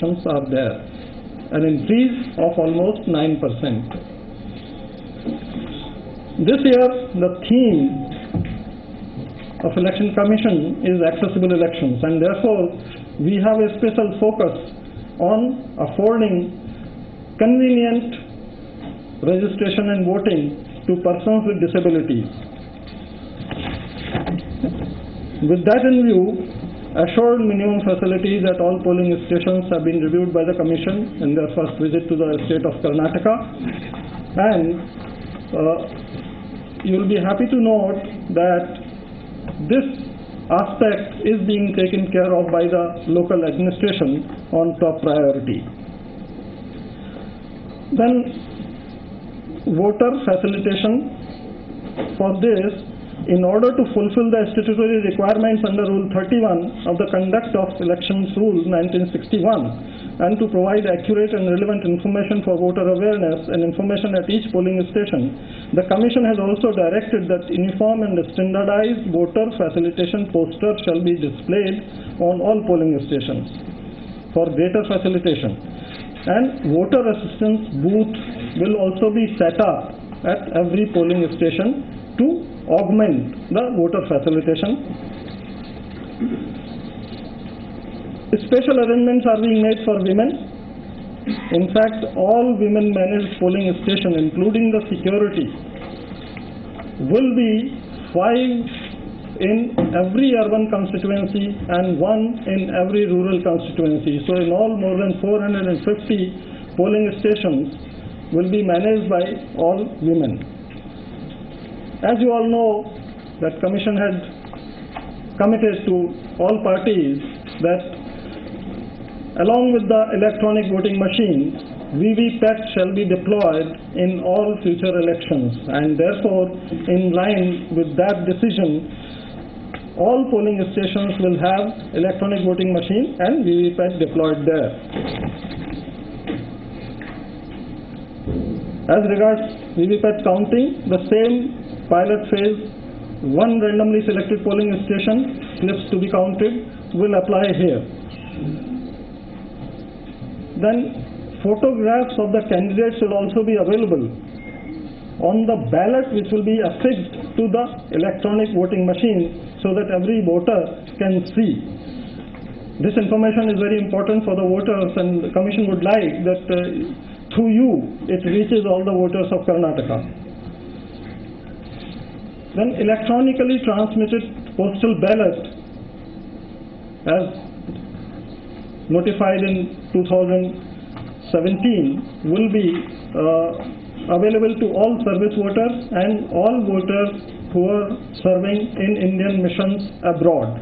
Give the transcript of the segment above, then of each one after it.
stations are there, an increase of almost 9%. This year, the theme of Election Commission is accessible elections, and therefore we have a special focus on affording convenient registration and voting to persons with disabilities. With that in view, assured minimum facilities at all polling stations have been reviewed by the Commission in their first visit to the state of Karnataka, and you will be happy to note that this aspect is being taken care of by the local administration on top priority. Then voter facilitation. For this, in order to fulfill the statutory requirements under Rule 31 of the Conduct of Elections Rules 1961 and to provide accurate and relevant information for voter awareness and information at each polling station, the Commission has also directed that uniform and standardized voter facilitation posters shall be displayed on all polling stations for greater facilitation. And voter assistance booths will also be set up at every polling station to augment the voter facilitation. Special arrangements are being made for women. In fact, all women managed polling stations, including the security, will be 5 in every urban constituency and 1 in every rural constituency. So in all, more than 450 polling stations will be managed by all women. As you all know, that Commission had committed to all parties that along with the electronic voting machines, VVPAT shall be deployed in all future elections, and therefore in line with that decision, all polling stations will have electronic voting machine and VVPAT deployed there. As regards VVPAT counting, the same pilot phase, 1 randomly selected polling station, slips to be counted, will apply here. Then photographs of the candidates will also be available on the ballot, which will be affixed to the electronic voting machine so that every voter can see. This information is very important for the voters, and the Commission would like that through you it reaches all the voters of Karnataka. Then electronically transmitted postal ballot, as notified in 2017, will be available to all service voters and all voters who are serving in Indian missions abroad.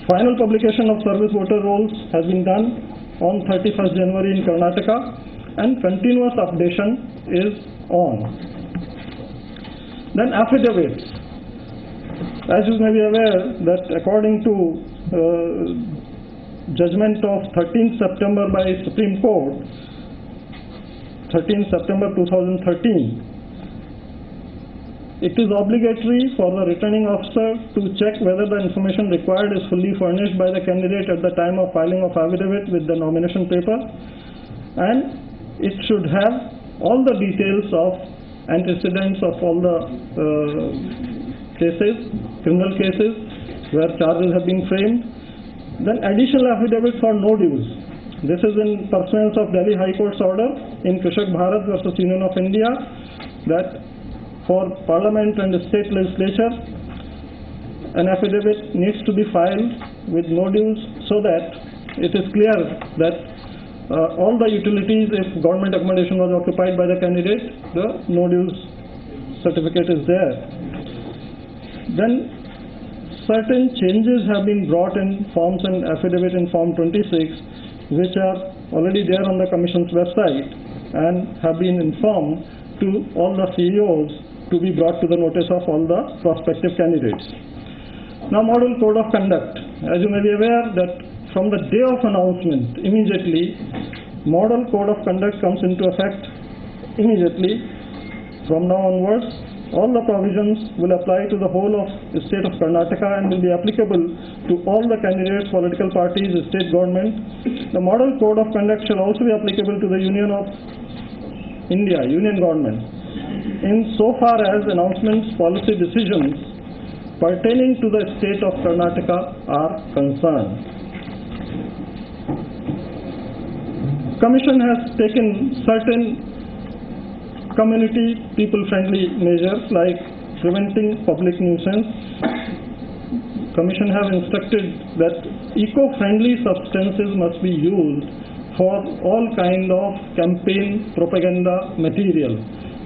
Final publication of service voter rolls has been done on 31st January in Karnataka, and continuous updation is on. Then affidavits. As you may be aware that according to judgment of 13th September by Supreme Court, 13th September 2013, it is obligatory for the returning officer to check whether the information required is fully furnished by the candidate at the time of filing of affidavit with the nomination paper, and it should have all the details of antecedents of all the cases, criminal cases where charges have been framed. Then additional affidavit for no dues. This is in pursuance of Delhi High Court's order in Krishak Bharat versus Union of India, that for Parliament and State Legislature, an affidavit needs to be filed with no dues, so that it is clear that all the utilities, if government accommodation was occupied by the candidate, the no dues certificate is there. Then certain changes have been brought in forms and affidavit in Form 26, which are already there on the Commission's website and have been informed to all the CEOs to be brought to the notice of all the prospective candidates. Now, Model Code of Conduct. As you may be aware that from the day of announcement, immediately, Model Code of Conduct comes into effect immediately from now onwards, All the provisions will apply to the whole of the state of Karnataka and will be applicable to all the candidates, political parties, state government. The model code of conduct shall also be applicable to the Union of India, Union government, in so far as announcements, policy decisions pertaining to the state of Karnataka are concerned. Commission has taken certain community people-friendly measures like preventing public nuisance. Commission have instructed that eco-friendly substances must be used for all kind of campaign propaganda material,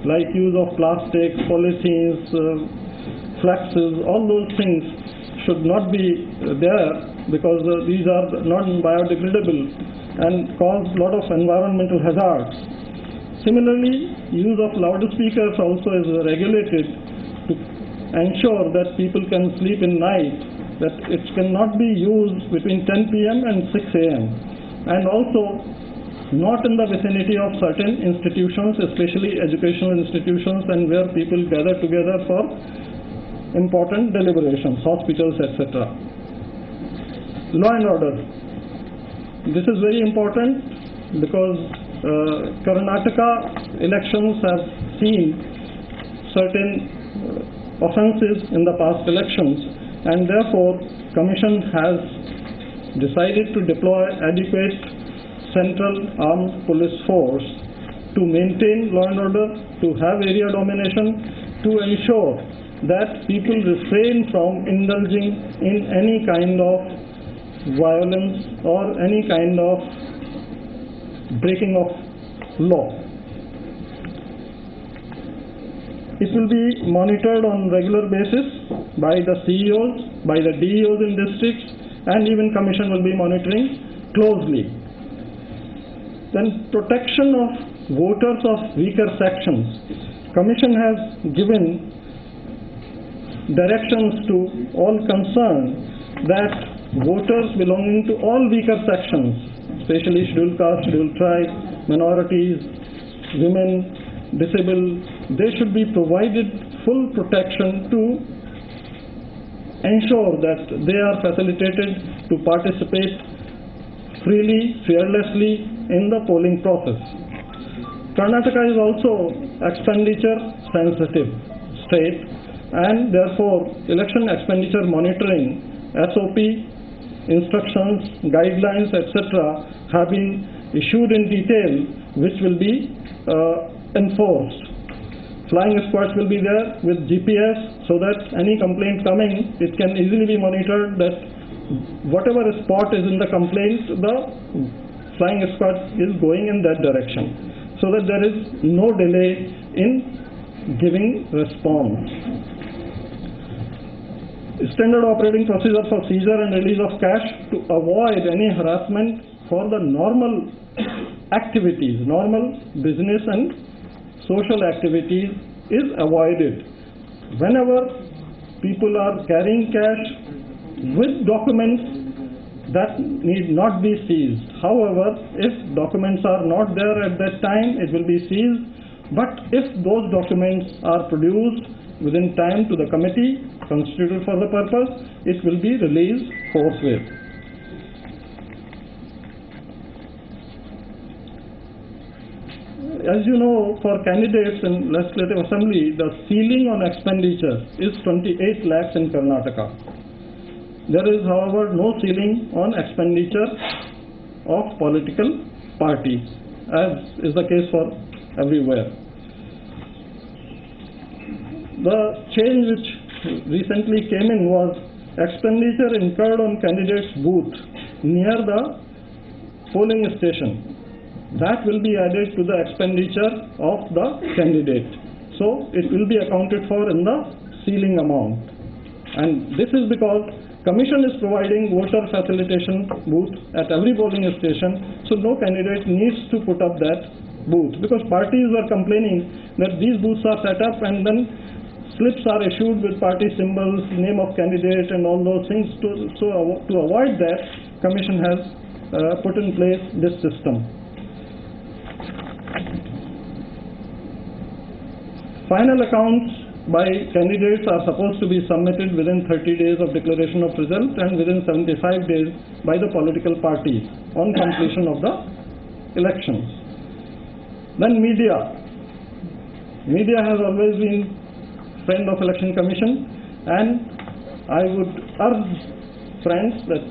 like use of plastic, polythenes, flaxes. All those things should not be there because these are non-biodegradable and cause a lot of environmental hazards. Similarly, use of loudspeakers also is regulated to ensure that people can sleep in night, that it cannot be used between 10 p.m. and 6 a.m. and also not in the vicinity of certain institutions, especially educational institutions and where people gather together for important deliberations, hospitals, etc. Law and order. This is very important because Karnataka elections have seen certain offences in the past elections, and therefore Commission has decided to deploy adequate central armed police force to maintain law and order, to have area domination, to ensure that people refrain from indulging in any kind of violence or any kind of breaking of law. It will be monitored on regular basis by the CEOs, by the DEOs in districts, and even Commission will be monitoring closely. Then protection of voters of weaker sections. Commission has given directions to all concerned that voters belonging to all weaker sections, especially scheduled caste, scheduled tribe, minorities, women, disabled, they should be provided full protection to ensure that they are facilitated to participate freely, fearlessly in the polling process. Karnataka is also expenditure sensitive state, and therefore election expenditure monitoring, SOP, instructions, guidelines, etc. have been issued in detail, which will be enforced. Flying squads will be there with GPS so that any complaint coming, it can easily be monitored that whatever spot is in the complaint, the flying squad is going in that direction, so that there is no delay in giving response. Standard operating procedure for seizure and release of cash to avoid any harassment for the normal activities, normal business and social activities is avoided. Whenever people are carrying cash with documents, that need not be seized. However, if documents are not there at that time, it will be seized. But if those documents are produced within time to the committee constituted for the purpose, it will be released forthwith. As you know, for candidates in Legislative Assembly, the ceiling on expenditure is 28 lakhs in Karnataka. There is, however, no ceiling on expenditure of political parties, as is the case for everywhere. The change which recently came in was expenditure incurred on candidate's booth near the polling station. That will be added to the expenditure of the candidate. So it will be accounted for in the ceiling amount. And this is because Commission is providing voter facilitation booth at every polling station, so no candidate needs to put up that booth, because parties were complaining that these booths are set up and then slips are issued with party symbols, name of candidate and all those things. So to avoid that, Commission has put in place this system. Final accounts by candidates are supposed to be submitted within 30 days of declaration of result and within 75 days by the political parties on completion of the elections. Then media. Media has always been friend of Election Commission, and I would urge friends that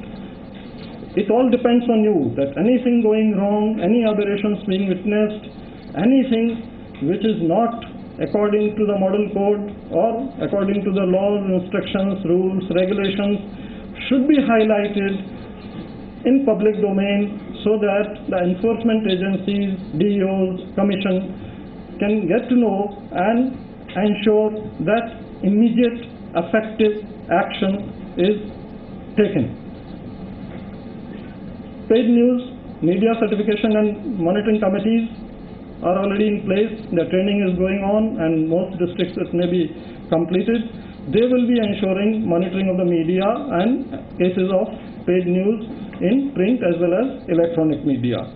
it all depends on you, that anything going wrong, any aberrations being witnessed, anything which is not according to the model code or according to the laws, instructions, rules, regulations should be highlighted in public domain so that the enforcement agencies, DOs, commission can get to know and ensure that immediate effective action is taken. Paid news, media certification and monitoring committees are already in place. The training is going on, and most districts it may be completed. They will be ensuring monitoring of the media and cases of paid news in print as well as electronic media.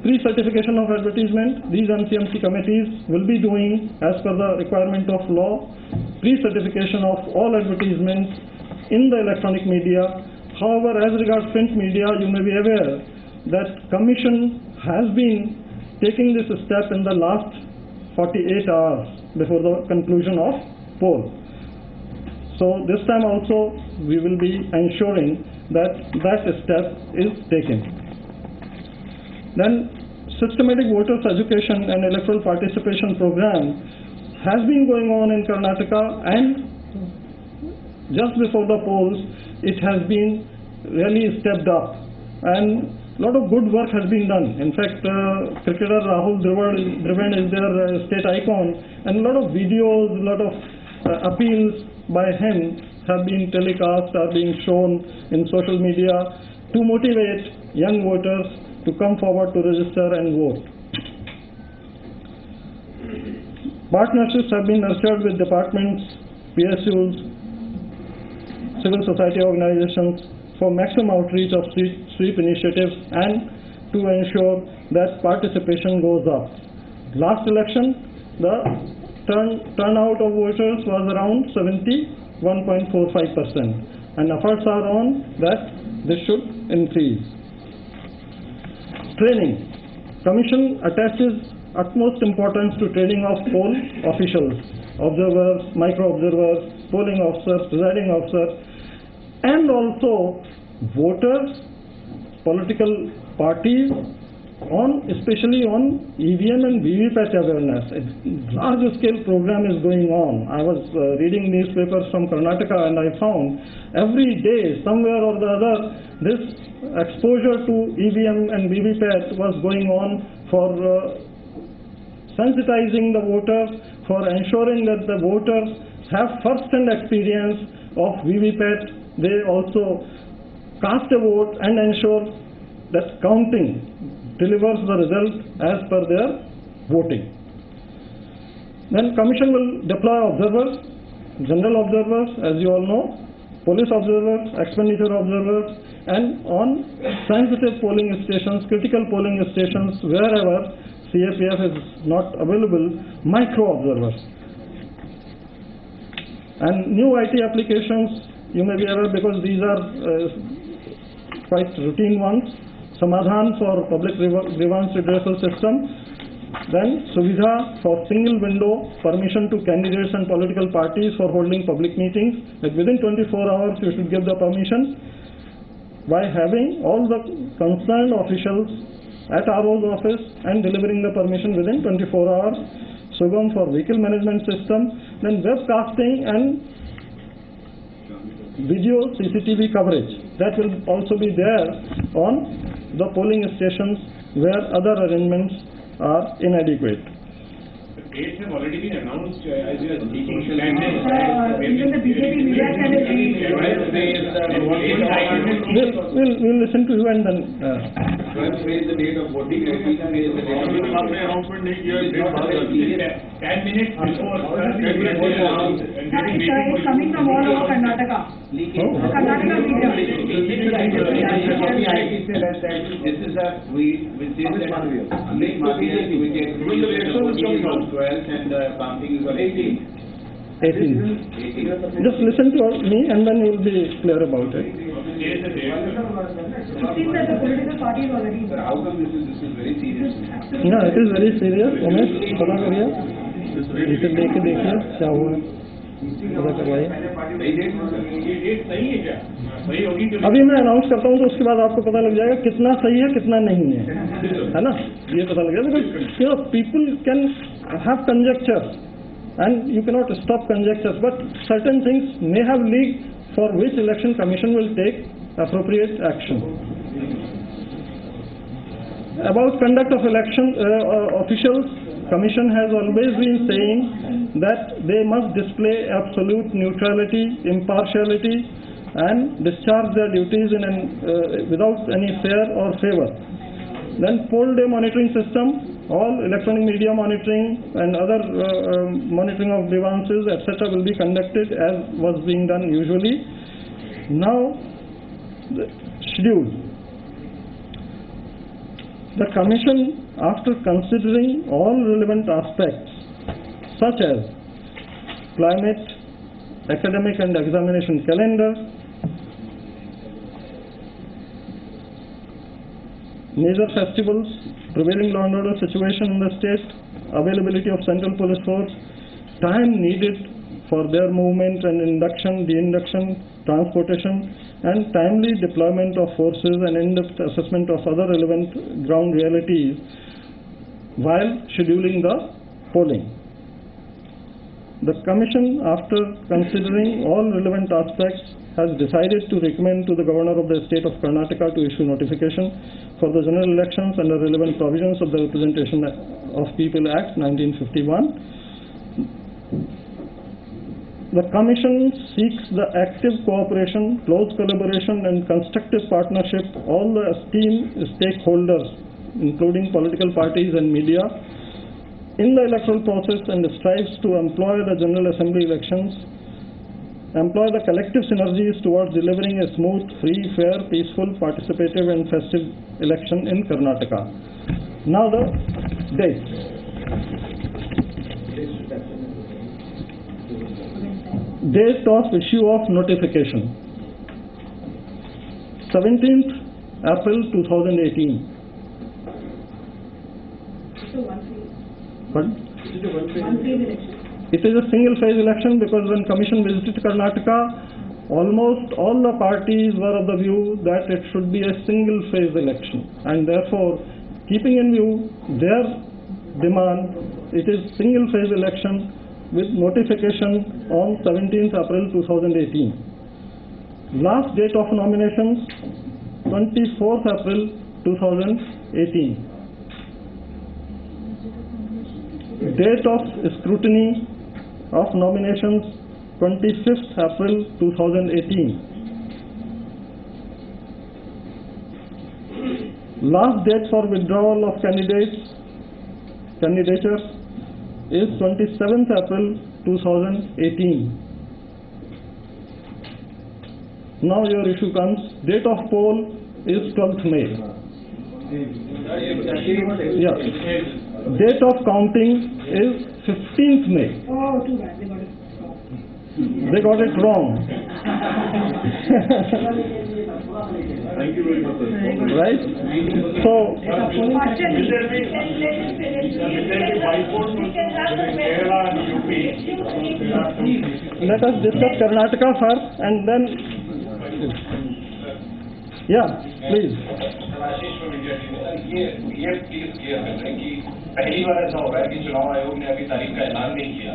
Pre-certification of advertisement, these NCMC committees will be doing as per the requirement of law, pre-certification of all advertisements in the electronic media. However, as regards print media, you may be aware that Commission has been taking this step in the last 48 hours before the conclusion of poll. So this time also we will be ensuring that that step is taken. Then systematic voters education and electoral participation program has been going on in Karnataka, and just before the polls it has been really stepped up, and a lot of good work has been done. In fact, cricketer Rahul Dravid is their state icon, and a lot of videos, a lot of appeals by him have been telecast, are being shown in social media to motivate young voters to come forward to register and vote. Partnerships have been nurtured with departments, PSUs, civil society organizations for maximum outreach of sweep initiatives and to ensure that participation goes up. Last election, the turnout of voters was around 71.45%, and efforts are on that this should increase. Training. Commission attaches utmost importance to training of poll officials, observers, micro-observers, polling officers, presiding officers, and also voters, political parties, especially on EVM and VVPAT awareness. A large-scale program is going on. I was reading newspapers from Karnataka, and I found every day, somewhere or the other, this exposure to EVM and VVPAT was going on for sensitizing the voters, for ensuring that the voters have first-hand experience of VVPAT. They also cast a vote and ensure that counting delivers the result as per their voting. Then Commission will deploy observers, general observers, as you all know, police observers, expenditure observers, and on sensitive polling stations, critical polling stations, wherever CAPF is not available, micro observers. And new IT applications, you may be aware because these are quite routine ones. Samadhan for public grievance redressal system, then Suvidha for single window permission to candidates and political parties for holding public meetings, that within 24 hours you should give the permission by having all the concerned officials at RO's office and delivering the permission within 24 hours. Sugam for vehicle management system, then webcasting and video CCTV coverage. That will also be there on the polling stations where other arrangements are inadequate. The dates have already been announced as you are speaking. Even the BJP media channel. We'll listen to you and then. First is the date of voting. 10 minutes before It's coming from all over Karnataka. Karnataka media. This is a tweet which is link to BJP, which is 12th and counting is on 18th. 18. Just listen to me and then you will be clear about it. It seems that the political party is already. Sir, how come this is very serious? No, it is very serious. Umesh पता करिए, इसे लेके देखिए क्या हुआ है, पता करवाइए। ये डेट सही है क्या? सही होगी कि अभी मैं अनाउंस करता हूँ तो उसके बाद आपको पता लग जाएगा कितना सही है कितना नहीं है ना, ये पता लग जाएगा। Because you know people can have conjecture and you cannot stop conjectures, but certain things may have leaked for which election commission will take appropriate action. About conduct of election, officials, commission has always been saying that they must display absolute neutrality, impartiality and discharge their duties in without any fear or favor. Then poll day monitoring system, all electronic media monitoring and other monitoring of grievances etc. will be conducted as was being done usually. Now the schedule. The commission, after considering all relevant aspects such as climate, academic and examination calendar, major festivals, prevailing law and order situation in the state, availability of central police force, time needed for their movement and induction, de-induction, transportation, and timely deployment of forces and in-depth assessment of other relevant ground realities while scheduling the polling. The Commission, after considering all relevant aspects, has decided to recommend to the Governor of the State of Karnataka to issue notification for the general elections under relevant provisions of the Representation of People Act 1951. The Commission seeks the active cooperation, close collaboration and constructive partnership of all the esteemed stakeholders, including political parties and media, in the electoral process and strives to employ the General Assembly elections, employ the collective synergies towards delivering a smooth, free, fair, peaceful, participative and festive election in Karnataka. Now the dates. Date of issue of notification. 17th April 2018. So one phase. Pardon? One phase election. It is a single phase election because when Commission visited Karnataka, almost all the parties were of the view that it should be a single phase election, and therefore, keeping in view their demand, it is single phase election with notification on 17th April 2018. Last date of nominations 24th April 2018. Date of scrutiny of nominations 25th April 2018. Last date for withdrawal of candidatures is 27th April 2018. Now your issue comes. Date of poll is 12th May. Yeah. Date of counting is 15th May. Oh, too bad. They got it wrong. They got it wrong. Thank you very much, sir. Right? So, let us discuss Karnataka first and then, yeah, please. ये please clear कर दें कि पहली बार ऐसा हो रहा है कि चुनाव आयोग ने अभी तारीख का ऐलान नहीं किया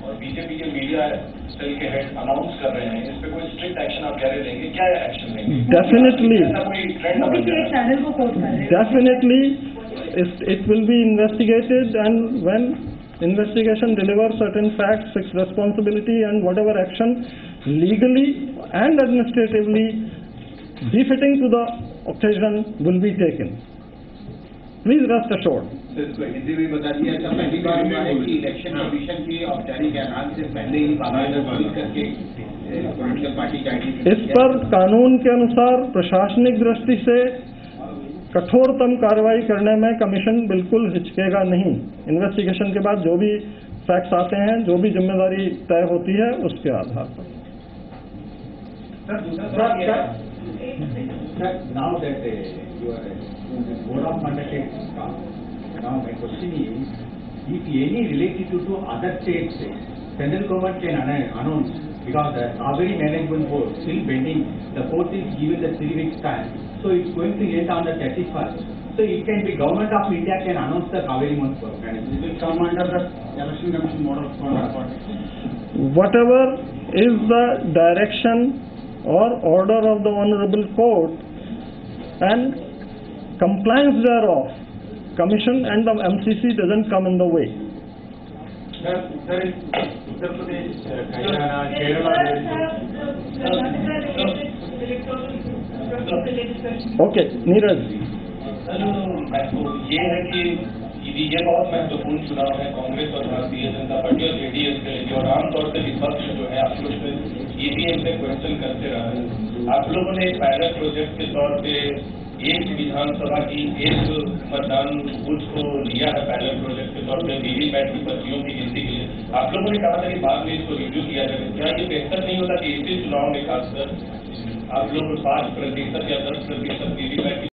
और बीजेपी के मीडिया सेल के हेड अनाउंस कर रहे हैं। इस पे कोई स्ट्रिक्ट एक्शन आप कह रहे लेंगे, क्या एक्शन लेंगे? Definitely. Definitely. It will be investigated, and when investigation delivers certain facts, its responsibility and whatever action legally and administratively befitting to the occasion will be taken. Please rest assured. Hindi में बता दिया था, पहली बार हुआ है कि election commission की औपचारिक ऐलान से पहले ही बाकायदा करके पॉलिटिकल पार्टी का इस पर कानून के अनुसार प्रशासनिक दृष्टि से कठोरतम कार्रवाई करने में कमीशन बिल्कुल हिचकेगा नहीं। इन्वेस्टिगेशन के बाद जो भी फैक्ट्स आते हैं, जो भी जिम्मेदारी तय होती है उसके आधार पर। Now that you are board of mandates come, now my question is, if any related to other states, central government can announce, because the Kaveri Management Board still pending, the court is given the 3 weeks time, so it's going to end on the 31st. So it can be government of India can announce the Kaveri Management. It will come under the election commission model for Whatever is the direction or order of the honorable court and compliance thereof, commission and the MCC doesn't come in the way. Sir, Uttar Pradesh, Haryana, Kerala. Okay, Neeraj. ये है कि ये बहुत महत्वपूर्ण चुनाव है कांग्रेस और Bharatiya Janata party और जेडीएस के लिए, और आमतौर से विपक्ष जो है आप लोग ईवीएम पे क्वेश्चन करते रहा है। आप लोगों ने पायलट प्रोजेक्ट के तौर पे एक विधानसभा की एक मतदान बूथ को लिया है पायलट प्रोजेक्ट के तौर पे वीवीपैट की पर्चियों की गिनती के लिए। आप लोगों ने कहा था कि बाद में इसको रिव्यू किया जाए। क्या ये बेहतर नहीं होता कि इसी चुनाव में खासकर आप लोग 5% या 10% वीवीपैट